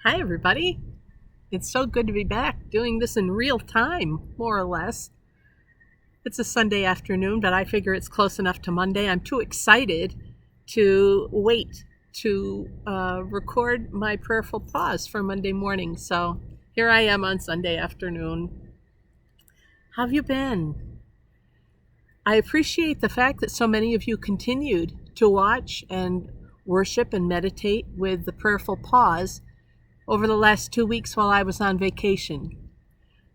Hi, everybody. It's so good to be back doing this in real time, more or less. It's a Sunday afternoon, but I figure it's close enough to Monday. I'm too excited to wait to record my prayerful pause for Monday morning. So here I am on Sunday afternoon. How have you been? I appreciate the fact that so many of you continued to watch and worship and meditate with the prayerful pause over the last 2 weeks while I was on vacation.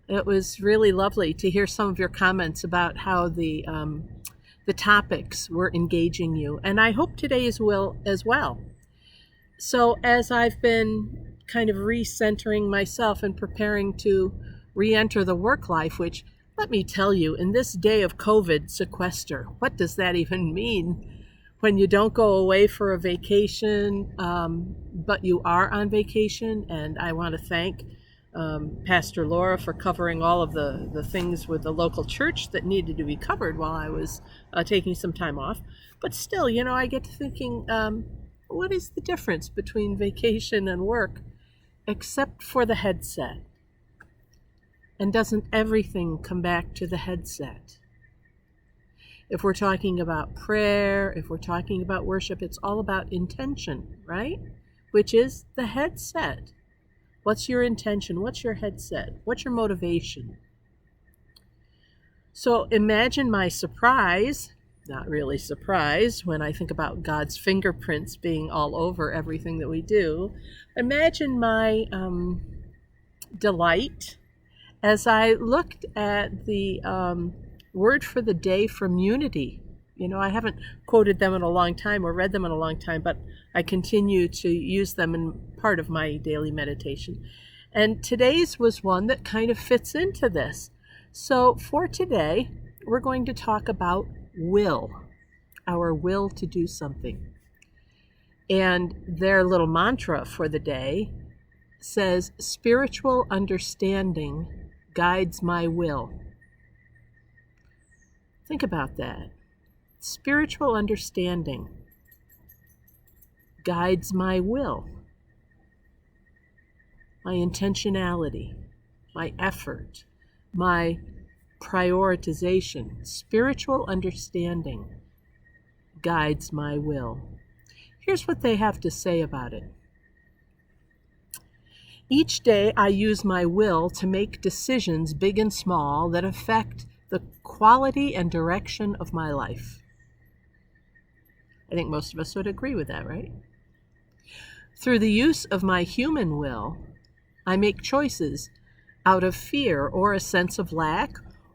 It was really lovely to hear some of your comments about how the topics were engaging you, and I hope today's will as well. So as I've been kind of recentering myself and preparing to re-enter the work life, which, let me tell you, in this day of COVID sequester, what does that even mean? When you don't go away for a vacation, but you are on vacation. And I want to thank Pastor Laura for covering all of the things with the local church that needed to be covered while I was taking some time off. But still, I get to thinking, what is the difference between vacation and work, except for the headset? And doesn't everything come back to the headset? If we're talking about prayer, if we're talking about worship, it's all about intention, right? Which is the headset. What's your intention? What's your headset? What's your motivation? So imagine my surprise, not really surprise, when I think about God's fingerprints being all over everything that we do. Imagine my delight as I looked at the word for the day from Unity. I haven't quoted them in a long time or read them in a long time, but I continue to use them in part of my daily meditation. And today's was one that kind of fits into this. So for today, we're going to talk about will, our will to do something. And their little mantra for the day says, spiritual understanding guides my will. Think about that. Spiritual understanding guides my will, my intentionality, my effort, my prioritization. Spiritual understanding guides my will. Here's what they have to say about it. Each day I use my will to make decisions, big and small, that affect the quality and direction of my life. I think most of us would agree with that, right? Through the use of my human will, I make choices out of fear or a sense of lack,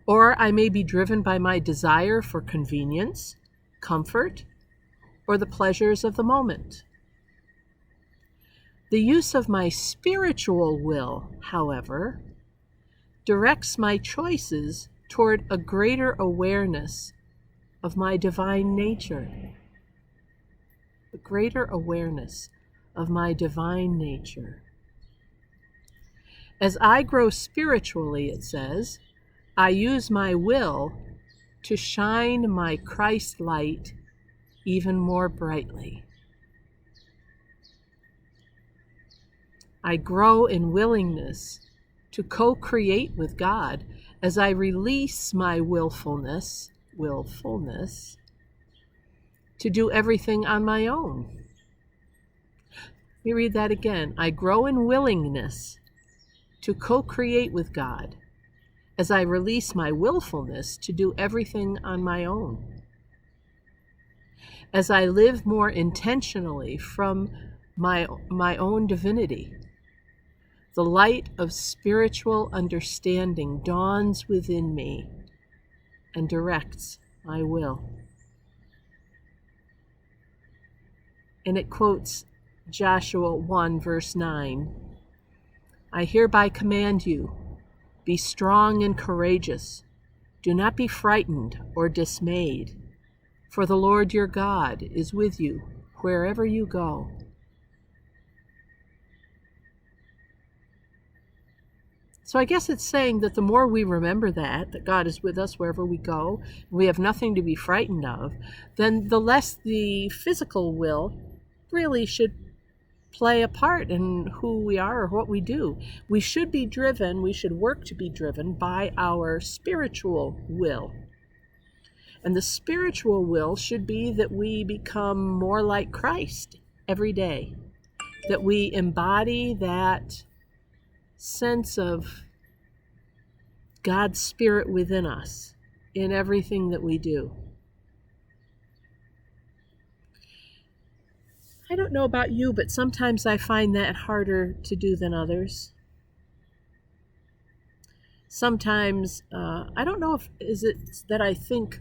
or I may be driven by my desire for convenience, comfort, or the pleasures of the moment. The use of my spiritual will, however, directs my choices toward a greater awareness of my divine nature. A greater awareness of my divine nature. As I grow spiritually, it says, I use my will to shine my Christ light even more brightly. I grow in willingness to co-create with God as I release my willfulness to do everything on my own. Let me read that again. I grow in willingness to co-create with God as I release my willfulness to do everything on my own. As I live more intentionally from my own divinity, the light of spiritual understanding dawns within me and directs my will. And it quotes Joshua 1, verse 9. I hereby command you, be strong and courageous. Do not be frightened or dismayed, for the Lord your God is with you wherever you go. So I guess it's saying that the more we remember that God is with us wherever we go, we have nothing to be frightened of, then the less the physical will really should play a part in who we are or what we do. We should work to be driven by our spiritual will. And the spiritual will should be that we become more like Christ every day, that we embody that sense of God's Spirit within us in everything that we do. I don't know about you, but sometimes I find that harder to do than others. Sometimes, I don't know if is it that I think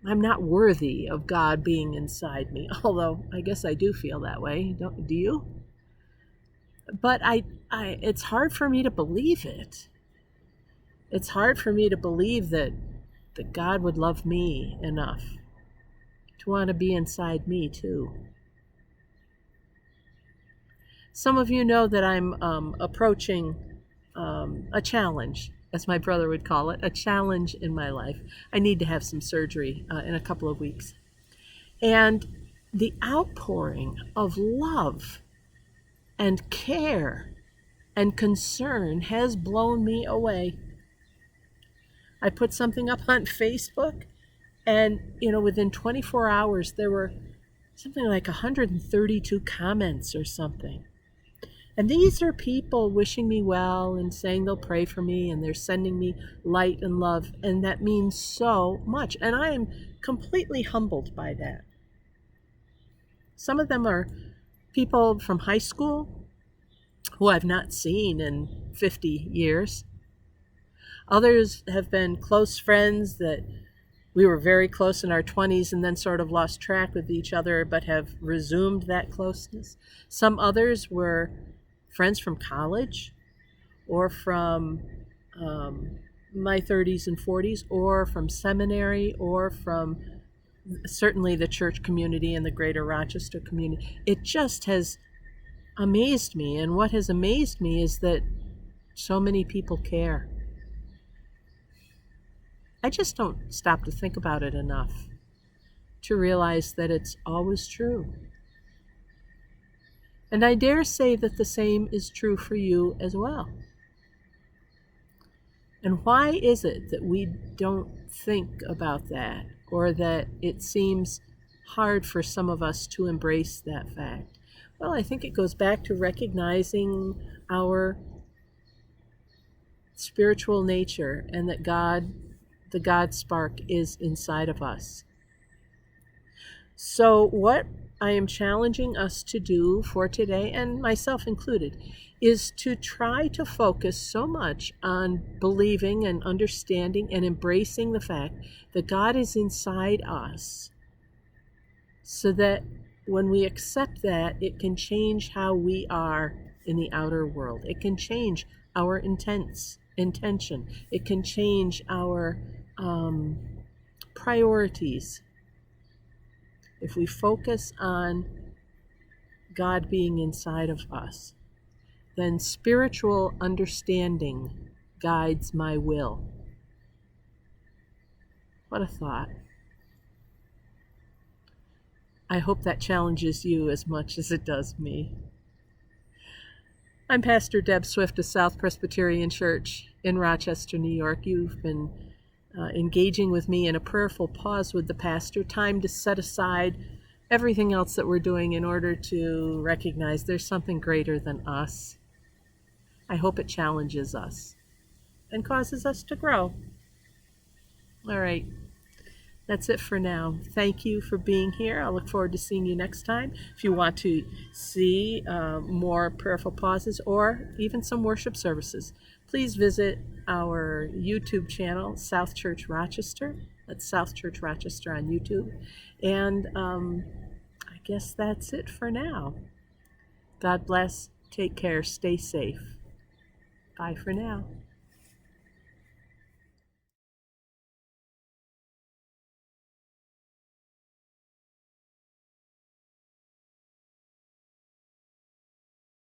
I'm not worthy of God being inside me, although I guess I do feel that way. Do you? But it's hard for me to believe it. It's hard for me to believe that God would love me enough to want to be inside me too. Some of you know that I'm approaching a challenge, as my brother would call it, a challenge in my life. I need to have some surgery in a couple of weeks. And the outpouring of love and care and concern has blown me away. I put something up on Facebook, and within 24 hours there were something like 132 comments or something. And these are people wishing me well and saying they'll pray for me, and they're sending me light and love, and that means so much. And I am completely humbled by that. Some of them are people from high school who I've not seen in 50 years. Others have been close friends that we were very close in our 20s and then sort of lost track with each other, but have resumed that closeness. Some others were friends from college or from my 30s and 40s or from seminary or from certainly the church community and the greater Rochester community. It just has amazed me. And what has amazed me is that so many people care. I just don't stop to think about it enough to realize that it's always true. And I dare say that the same is true for you as well. And why is it that we don't think about that, or that it seems hard for some of us to embrace that fact? Well, I think it goes back to recognizing our spiritual nature and that God, the God spark, is inside of us. So what I am challenging us to do for today, and myself included, is to try to focus so much on believing and understanding and embracing the fact that God is inside us, so that when we accept that, it can change how we are in the outer world. It can change our intention. It can change our priorities. If we focus on God being inside of us, then spiritual understanding guides my will. What a thought. I hope that challenges you as much as it does me. I'm Pastor Deb Swift of South Presbyterian Church in Rochester, New York. You've been engaging with me in a prayerful pause with the pastor, time to set aside everything else that we're doing in order to recognize there's something greater than us. I hope it challenges us and causes us to grow. All right, that's it for now. Thank you for being here. I look forward to seeing you next time. If you want to see more prayerful pauses or even some worship services, please visit our YouTube channel, South Church Rochester. That's South Church Rochester on YouTube. And I guess that's it for now. God bless. Take care. Stay safe. Bye for now.